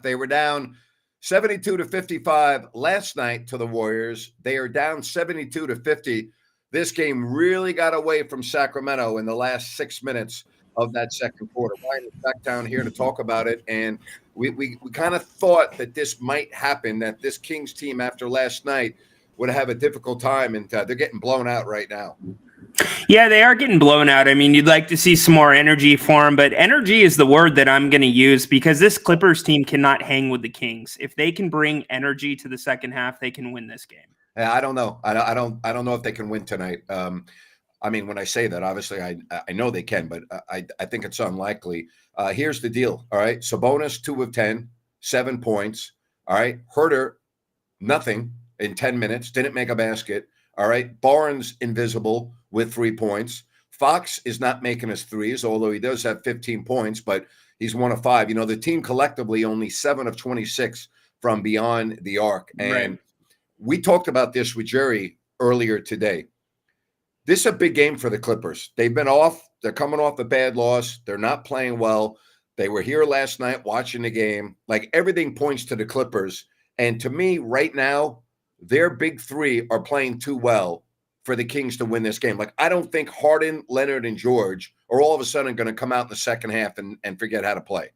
They were down 72 to 55 last night to the Warriors. They are down 72 to 50. This game really got away from Sacramento in the last 6 minutes of that second quarter. Ryan is back down here to talk about it, and we kind of thought that this might happen, that this Kings team after last night would have a difficult time, and they're getting blown out right now. Yeah, they are getting blown out. I mean, you'd like to see some more energy for them, but energy is the word that I'm going to use because this Clippers team cannot hang with the Kings. If they can bring energy to the second half, they can win this game. I don't know. I don't know if they can win tonight. I mean, when I say that, obviously I know they can, but I think it's unlikely. Here's the deal. All right, Sabonis 2 of 10, 7 points. All right, Herter nothing in 10 minutes, didn't make a basket. All right, Barnes invisible with 3 points. Fox is not making his threes, although he does have 15 points, but he's 1 of 5. You know, the team collectively only 7 of 26 from beyond the arc. And we talked about this with Jerry earlier today. This is a big game for the Clippers. They've been off. They're coming off a bad loss. They're not playing well. They were here last night watching the game. Like, everything points to the Clippers. And to me, right now, their big three are playing too well for the Kings to win this game. Like, I don't think Harden, Leonard, and George are all of a sudden going to come out in the second half and forget how to play.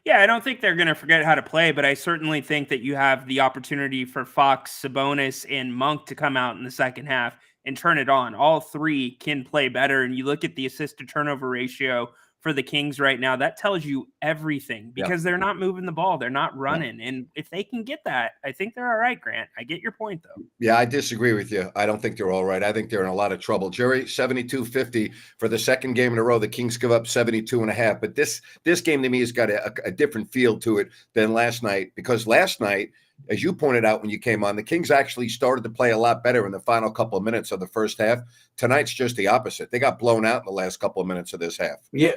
Yeah, I don't think they're going to forget how to play, but I certainly think that you have the opportunity for Fox, Sabonis, and Monk to come out in the second half and turn it on. All three can play better, and you look at the assist-to-turnover ratio for the Kings right now, that tells you everything because they're not moving the ball. They're not running. And if they can get that, I think they're all right, Grant. I get your point, though. Yeah, I disagree with you. I don't think they're all right. I think they're in a lot of trouble. Jerry, 72-50 for the second game in a row. The Kings give up 72.5. But this game to me has got a different feel to it than last night, because last night, as you pointed out when you came on, the Kings actually started to play a lot better in the final couple of minutes of the first half. Tonight's just the opposite. They got blown out in the last couple of minutes of this half. Yeah.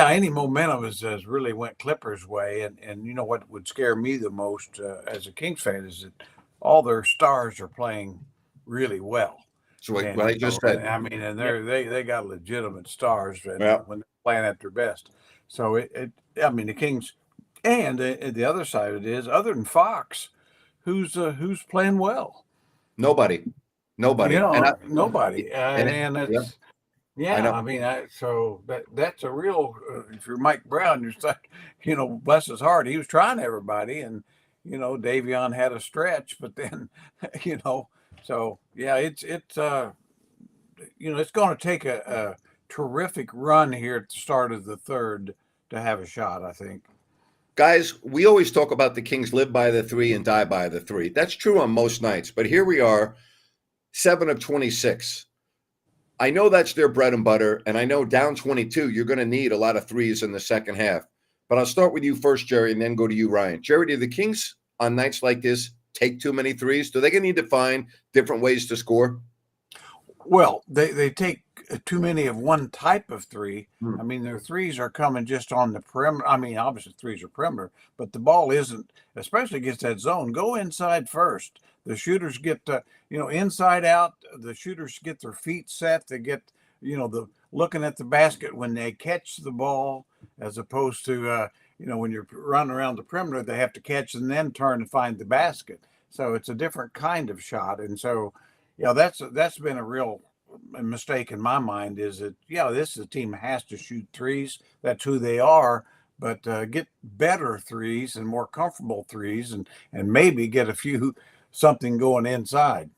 Any momentum has really went Clippers' way. And you know what would scare me the most as a Kings fan is that all their stars are playing really well. So what I just said. I mean, and they got legitimate stars when they're playing at their best. So I mean, the Kings, and the other side of it is, other than Fox, who's playing well? Nobody. Nobody. And it's I mean, so that's a real. If you're Mike Brown, you're like, bless his heart, he was trying everybody, and Davion had a stretch, but then, so yeah, it's going to take a terrific run here at the start of the third to have a shot, I think. Guys, we always talk about the Kings live by the three and die by the three. That's true on most nights, but here we are, 7 of 26. I know that's their bread and butter, and I know down 22, you're going to need a lot of threes in the second half. But I'll start with you first, Jerry, and then go to you, Ryan. Jerry, do the Kings on nights like this take too many threes? Do they going to need to find different ways to score? Well, they take too many of one type of three. I mean, their threes are coming just on the perimeter. I mean, obviously threes are perimeter, but the ball isn't, especially against that zone. Go inside first. The shooters get, inside out. The shooters get their feet set. They get, the looking at the basket when they catch the ball, as opposed to, when you're running around the perimeter, they have to catch and then turn and find the basket. So it's a different kind of shot. And so, that's been a real mistake in my mind, is that, this is a team that has to shoot threes. That's who they are, but get better threes and more comfortable threes and maybe get something going inside.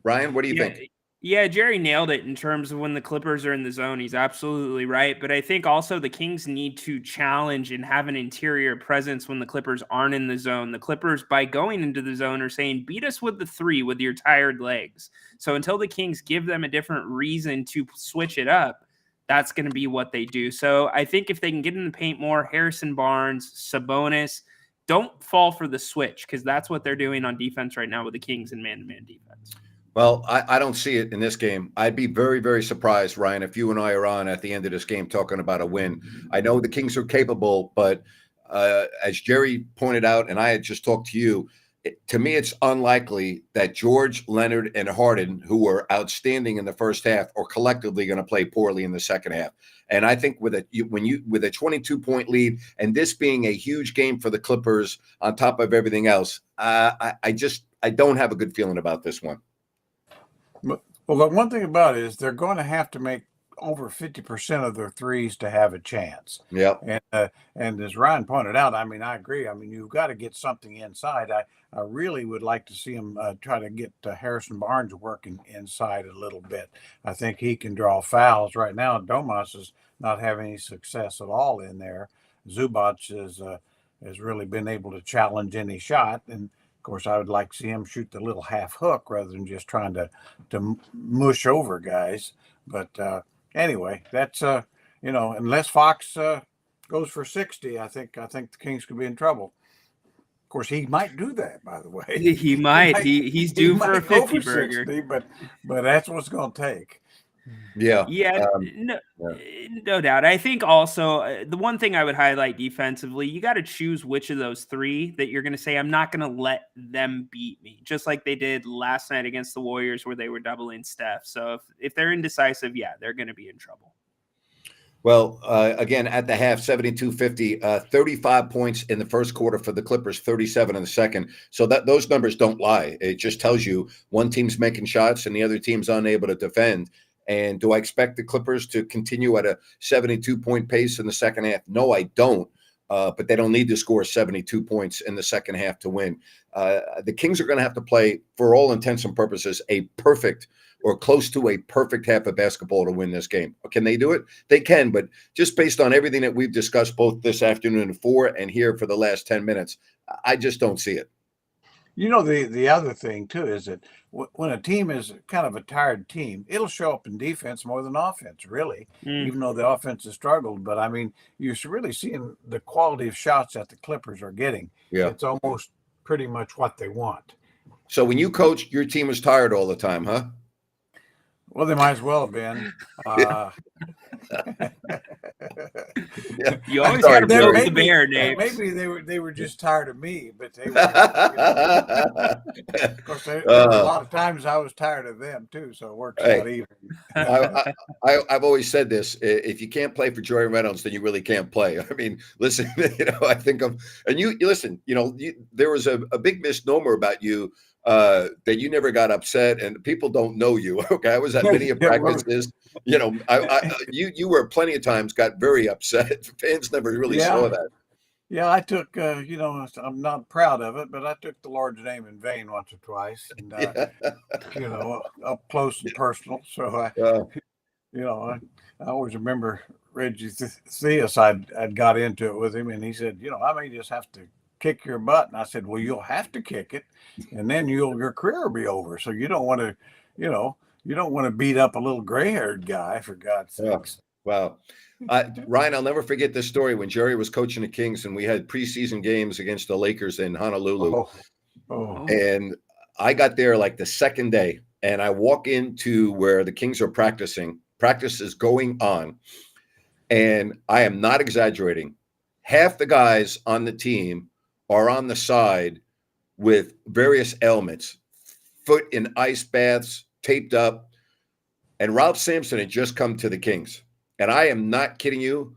Ryan, what do you think? Yeah, Jerry nailed it in terms of when the Clippers are in the zone. He's absolutely right. But I think also the Kings need to challenge and have an interior presence when the Clippers aren't in the zone. The Clippers, by going into the zone, are saying, beat us with the three with your tired legs. So until the Kings give them a different reason to switch it up, that's going to be what they do. So I think if they can get in the paint more, Harrison Barnes, Sabonis, don't fall for the switch, because that's what they're doing on defense right now with the Kings in man-to-man defense. Well, I don't see it in this game. I'd be very, very surprised, Ryan, if you and I are on at the end of this game talking about a win. I know the Kings are capable, but as Jerry pointed out, and I had just talked to you, to me, it's unlikely that George, Leonard, and Harden, who were outstanding in the first half, are collectively going to play poorly in the second half. And I think with a 22-point lead, and this being a huge game for the Clippers on top of everything else, I don't have a good feeling about this one. Well, the one thing about it is they're going to have to make over 50% of their threes to have a chance. Yeah. And as Ryan pointed out, I mean, I agree. I mean, you've got to get something inside. I really would like to see him try to get Harrison Barnes working inside a little bit. I think he can draw fouls. Right now, Domas is not having any success at all in there. Zubac has really been able to challenge any shot. And of course, I would like to see him shoot the little half hook rather than just trying to mush over guys. But anyway, that's unless Fox goes for 60, I think the Kings could be in trouble. Of course, he might do that. By the way, he might. He's due for a 50 burger. 60, but that's what's going to take. Yeah. No doubt. I think also the one thing I would highlight defensively, you got to choose which of those three that you're going to say, I'm not going to let them beat me, just like they did last night against the Warriors where they were doubling Steph. So if they're indecisive, they're going to be in trouble. Well, again, at the half, 72-50, 35 points in the first quarter for the Clippers, 37 in the second. So that those numbers don't lie. It just tells you one team's making shots and the other team's unable to defend. And do I expect the Clippers to continue at a 72-point pace in the second half? No, I don't. But they don't need to score 72 points in the second half to win. The Kings are going to have to play, for all intents and purposes, a perfect or close to a perfect half of basketball to win this game. Can they do it? They can, but just based on everything that we've discussed both this afternoon and here for the last 10 minutes, I just don't see it. You know, the other thing, too, is that when a team is kind of a tired team, it'll show up in defense more than offense, really, even though the offense has struggled. But, I mean, you're really seeing the quality of shots that the Clippers are getting. Yeah. It's almost pretty much what they want. So when you coached, your team was tired all the time, huh? Well, they might as well have been. You always got to build the bear, Nate. Maybe they were just tired of me, but they were. Of course, a lot of times I was tired of them too, so it works out even. I've always said this: if you can't play for Joey Reynolds, then you really can't play. I mean, listen, I think of, and you listen. There was a big misnomer about you. That you never got upset, and people don't know you. Okay, I was at many practices. You were plenty of times got very upset. Fans never really saw that. Yeah, I took. I'm not proud of it, but I took the Lord's name in vain once or twice, and up close and personal. So I always remember Reggie Theus. I'd got into it with him, and he said, I may just have to kick your butt. And I said, well, you'll have to kick it, and then your career will be over. So you don't want to, beat up a little gray-haired guy, for God's sakes. Wow. Ryan, I'll never forget this story when Jerry was coaching the Kings and we had preseason games against the Lakers in Honolulu. And I got there like the second day, and I walk into where the Kings are practicing. Practice is going on, and I am not exaggerating. Half the guys on the team are on the side with various ailments, foot in ice baths, taped up. And Ralph Sampson had just come to the Kings. And I am not kidding you.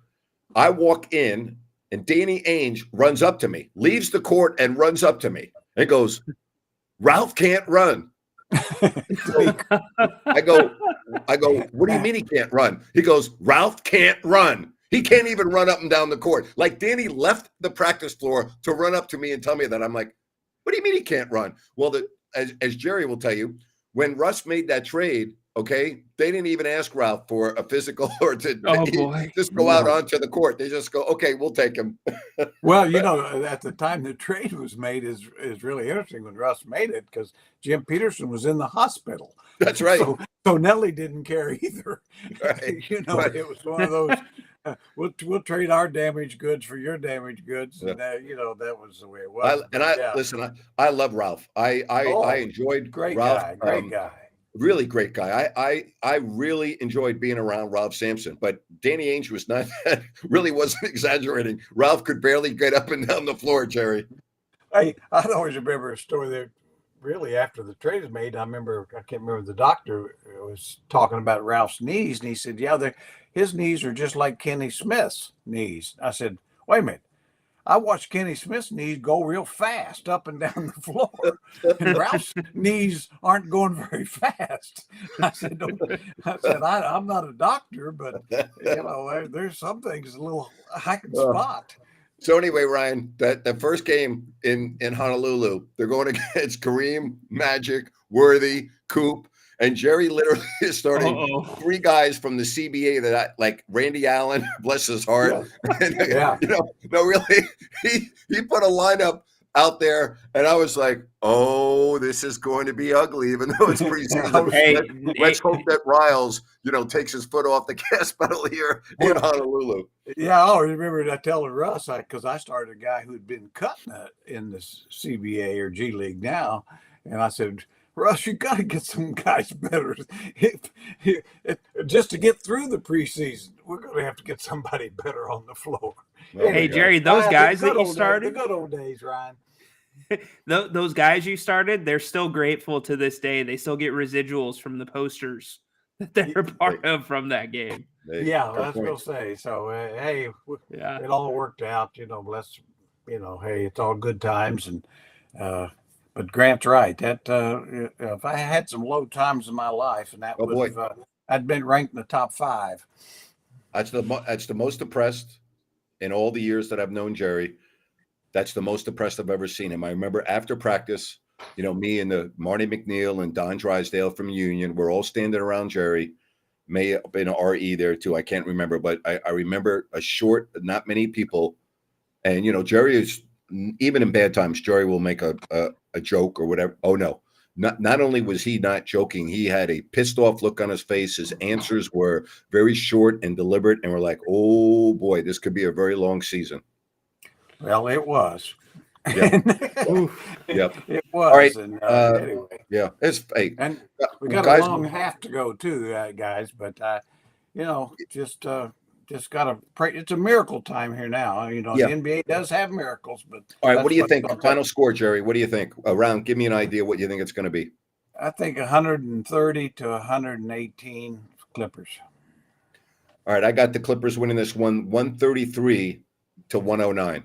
I walk in, and Danny Ainge runs up to me, leaves the court and runs up to me. And goes, Ralph can't run. I go, what do you mean he can't run? He goes, Ralph can't run. He can't even run up and down the court. Like, Danny left the practice floor to run up to me and tell me that. I'm like, what do you mean he can't run? Well, as Jerry will tell you, when Russ made that trade, okay, they didn't even ask Ralph for a physical or to just go out onto the court. They just go, okay, we'll take him. Well, at the time the trade was made is really interesting when Russ made it, because Jim Peterson was in the hospital. That's right. So Nelly didn't care either. Right. It was one of those. We'll trade our damaged goods for your damaged goods, and that was the way it was. Listen, I love Ralph. I enjoyed great Ralph. Great guy. Really great guy. I really enjoyed being around Ralph Sampson, but Danny Ainge was not really wasn't exaggerating. Ralph could barely get up and down the floor, Jerry. Hey, I always remember a story that really after the trade was made. I can't remember, the doctor was talking about Ralph's knees, and he said, "Yeah, his knees are just like Kenny Smith's knees." I said, "Wait a minute. I watched Kenny Smith's knees go real fast up and down the floor, and Ralph's knees aren't going very fast." I said, Don't, I said, I'm not a doctor, but there's some things a little I can spot. So anyway, Ryan, that first game in Honolulu, they're going against Kareem, Magic, Worthy, Coop, and Jerry literally is starting Uh-oh. 3 guys from the CBA that like Randy Allen, bless his heart. And, Yeah. no, really, he put a lineup out there, and I was like, oh, this is going to be ugly, even though it's preseason. Hey, let's hope that Riles, takes his foot off the gas pedal here in Honolulu. Yeah, I always remember that telling Russ, because I started a guy who'd been cutting in the CBA or G League now, and I said, "Russ, you got to get some guys better. Just to get through the preseason, we're going to have to get somebody better on the floor." Hey, Jerry, those guys that you the started, good old days, Ryan. those guys you started, they're still grateful to this day. They still get residuals from the posters that they're part of from that game. Yeah, I was going to say. So, hey, Yeah. it all worked out. Hey, it's all good times. And but Grant's right. That if I had some low times in my life, and that would have, I'd been ranked in the top 5. That's the most depressed in all the years that I've known Jerry. That's the most depressed I've ever seen him. I remember after practice, me and the Marty McNeil and Don Drysdale from Union, we're all standing around Jerry. May have been RE there too. I can't remember, but I remember a short, not many people. And, Jerry is, even in bad times, Jerry will make a joke or whatever. Oh, no. Not only was he not joking, he had a pissed off look on his face. His answers were very short and deliberate. And we're like, oh, boy, this could be a very long season. Well, it was. Yeah. Yep. It was. All right. And, anyway. Yeah. And we got a long half to go too, guys. But just got to pray. It's a miracle time here now. The NBA does have miracles, but all right. What do you think? Final score, Jerry. What do you think? Around, give me an idea what you think it's going to be. I think 130 to 118 Clippers. All right. I got the Clippers winning this one, 133 to 109.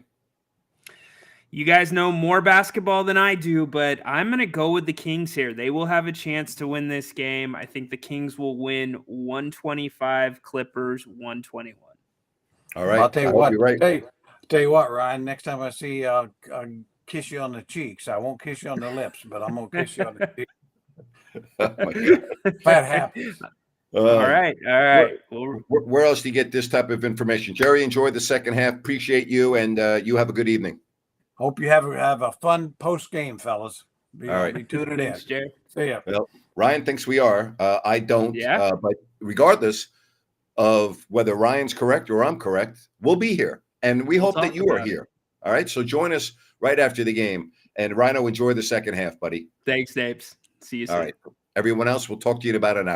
You guys know more basketball than I do, but I'm going to go with the Kings here. They will have a chance to win this game. I think the Kings will win 125, Clippers 121. All right. I'll tell you what. You're right. Tell you what, Ryan. Next time I see you, I'll kiss you on the cheeks. I won't kiss you on the lips, but I'm going to kiss you on the cheeks. If that happens. All right. Where else do you get this type of information? Jerry, enjoy the second half. Appreciate you, and you have a good evening. Hope you have a fun post game, fellas. All right. Be tuning in. Thanks, Jerry. See ya. Well, Ryan thinks we are. I don't. Yeah. But regardless of whether Ryan's correct or I'm correct, we'll be here, and we hope that you are here. All right. So join us right after the game, and Rhino, enjoy the second half, buddy. Thanks, Napes. See you soon. All right. Everyone else, we'll talk to you in about an hour.